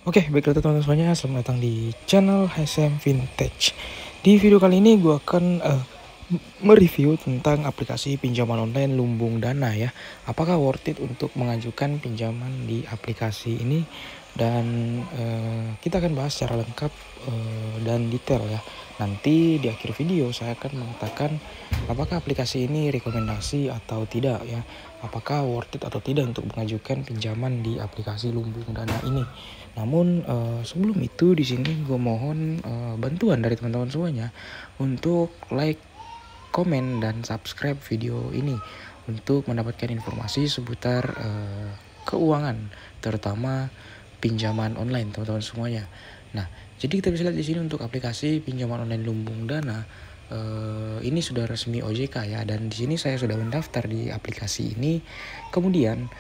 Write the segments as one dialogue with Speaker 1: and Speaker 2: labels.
Speaker 1: Oke, baiklah teman-teman semuanya, selamat datang di channel HSM Vintage. Di video kali ini gue akan mereview tentang aplikasi pinjaman online Lumbung Dana ya. Apakah worth it untuk mengajukan pinjaman di aplikasi ini? Dan kita akan bahas secara lengkap dan detail ya. Nanti di akhir video saya akan mengatakan apakah aplikasi ini rekomendasi atau tidak ya. Apakah worth it atau tidak untuk mengajukan pinjaman di aplikasi Lumbung Dana ini. Namun sebelum itu di sini gue mohon bantuan dari teman-teman semuanya untuk like, komen, dan subscribe video ini untuk mendapatkan informasi seputar keuangan, terutama pinjaman online teman-teman semuanya. Nah, jadi kita bisa lihat di sini untuk aplikasi pinjaman online Lumbung Dana. Ini sudah resmi OJK ya, dan di sini saya sudah mendaftar di aplikasi ini. Kemudian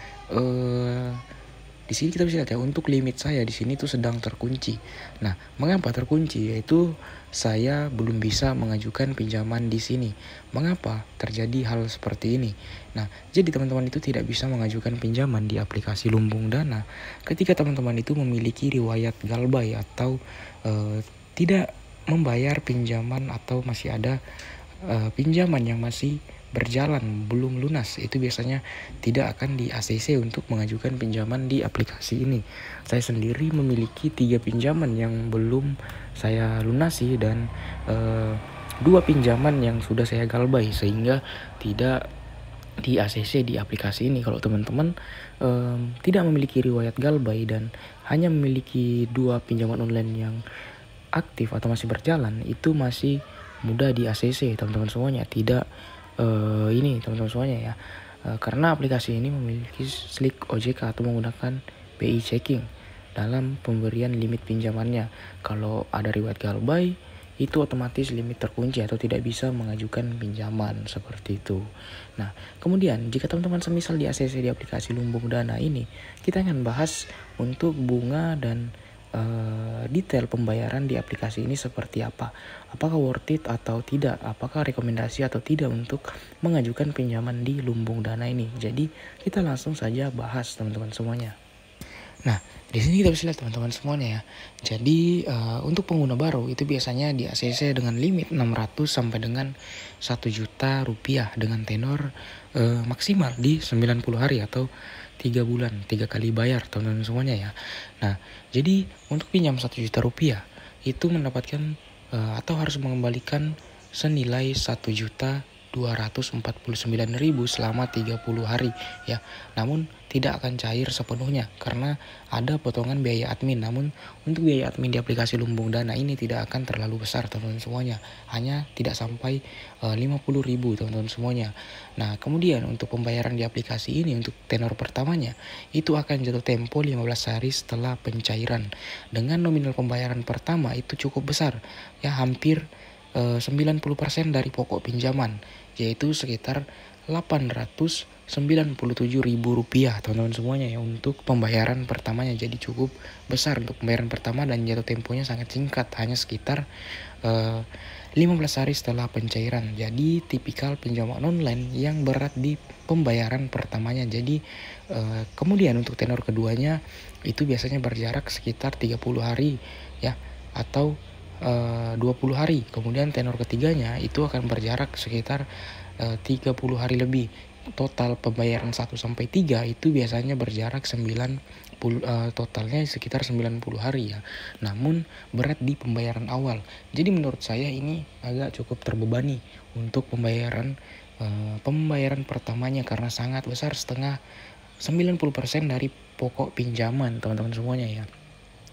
Speaker 1: di sini kita bisa lihat ya, untuk limit saya di sini tuh sedang terkunci. Nah, mengapa terkunci? Yaitu saya belum bisa mengajukan pinjaman di sini. Mengapa terjadi hal seperti ini? Nah, jadi teman-teman itu tidak bisa mengajukan pinjaman di aplikasi Lumbung Dana ketika teman-teman itu memiliki riwayat galbay atau tidak membayar pinjaman, atau masih ada pinjaman yang masih berjalan belum lunas. Itu biasanya tidak akan di ACC untuk mengajukan pinjaman di aplikasi ini. Saya sendiri memiliki 3 pinjaman yang belum saya lunasi dan 2 pinjaman yang sudah saya galbay, sehingga tidak di ACC di aplikasi ini. Kalau teman-teman tidak memiliki riwayat galbay dan hanya memiliki 2 pinjaman online yang aktif atau masih berjalan, itu masih mudah di ACC teman-teman semuanya. Tidak ini teman-teman semuanya ya, karena aplikasi ini memiliki slick OJK atau menggunakan BI checking dalam pemberian limit pinjamannya. Kalau ada riwayat galbay, itu otomatis limit terkunci atau tidak bisa mengajukan pinjaman seperti itu. Nah, kemudian jika teman-teman semisal di ACC di aplikasi Lumbung Dana ini, kita akan bahas untuk bunga dan detail pembayaran di aplikasi ini seperti apa. Apakah worth it atau tidak? Apakah rekomendasi atau tidak untuk mengajukan pinjaman di Lumbung Dana ini? Jadi kita langsung saja bahas teman-teman semuanya. Nah, di sini kita bisa lihat teman-teman semuanya ya. Jadi untuk pengguna baru itu biasanya di ACC dengan limit 600 sampai dengan 1 juta rupiah dengan tenor maksimal di 90 hari atau 3 bulan, 3 kali bayar teman-teman semuanya ya. Nah, jadi untuk pinjam 1 juta rupiah itu mendapatkan atau harus mengembalikan senilai 1.249.000 selama 30 hari ya. Namun tidak akan cair sepenuhnya karena ada potongan biaya admin. Namun untuk biaya admin di aplikasi Lumbung Dana ini tidak akan terlalu besar teman-teman semuanya, hanya tidak sampai 50.000 teman-teman semuanya. Nah, kemudian untuk pembayaran di aplikasi ini untuk tenor pertamanya itu akan jatuh tempo 15 hari setelah pencairan, dengan nominal pembayaran pertama itu cukup besar ya, hampir 90% dari pokok pinjaman, yaitu sekitar Rp897.000 teman-teman semuanya ya, untuk pembayaran pertamanya. Jadi cukup besar untuk pembayaran pertama dan jatuh temponya sangat singkat, hanya sekitar 15 hari setelah pencairan. Jadi tipikal pinjaman online yang berat di pembayaran pertamanya. Jadi kemudian untuk tenor keduanya itu biasanya berjarak sekitar 30 hari ya, atau 20 hari. Kemudian tenor ketiganya itu akan berjarak sekitar 30 hari lebih. Total pembayaran 1 sampai 3 itu biasanya berjarak 90, totalnya sekitar 90 hari ya. Namun berat di pembayaran awal. Jadi menurut saya ini agak cukup terbebani untuk pembayaran pertamanya, karena sangat besar, setengah 90% dari pokok pinjaman teman-teman semuanya ya.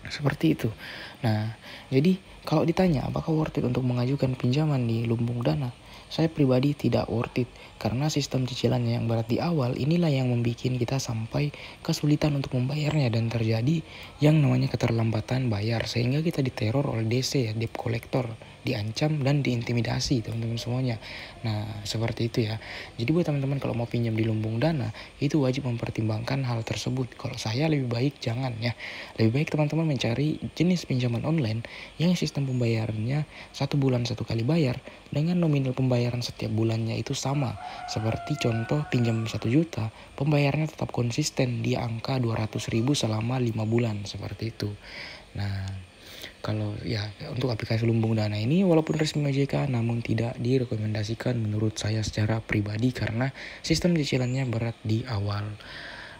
Speaker 1: Seperti itu. Nah, jadi kalau ditanya apakah worth it untuk mengajukan pinjaman di Lumbung Dana, saya pribadi tidak worth it, karena sistem cicilannya yang berat di awal inilah yang membuat kita sampai kesulitan untuk membayarnya dan terjadi yang namanya keterlambatan bayar, sehingga kita diteror oleh DC ya, debt collector, diancam dan diintimidasi teman-teman semuanya. Nah, seperti itu ya. Jadi buat teman-teman kalau mau pinjam di Lumbung Dana itu wajib mempertimbangkan hal tersebut. Kalau saya lebih baik jangan ya. Lebih baik teman-teman mencari jenis pinjaman online yang sistem pembayarannya 1 bulan 1 kali bayar dengan nominal pembayaran setiap bulannya itu sama, Seperti contoh pinjam 1 juta, pembayarannya tetap konsisten di angka 200.000 selama 5 bulan seperti itu. Nah, kalau ya untuk aplikasi lumbung dana ini walaupun resmi OJK namun tidak direkomendasikan menurut saya secara pribadi karena sistem cicilannya berat di awal.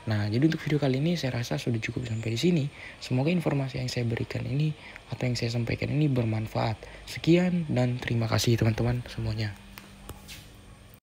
Speaker 1: Nah, jadi untuk video kali ini saya rasa sudah cukup sampai di sini. Semoga informasi yang saya berikan ini atau yang saya sampaikan ini bermanfaat. Sekian dan terima kasih teman-teman semuanya.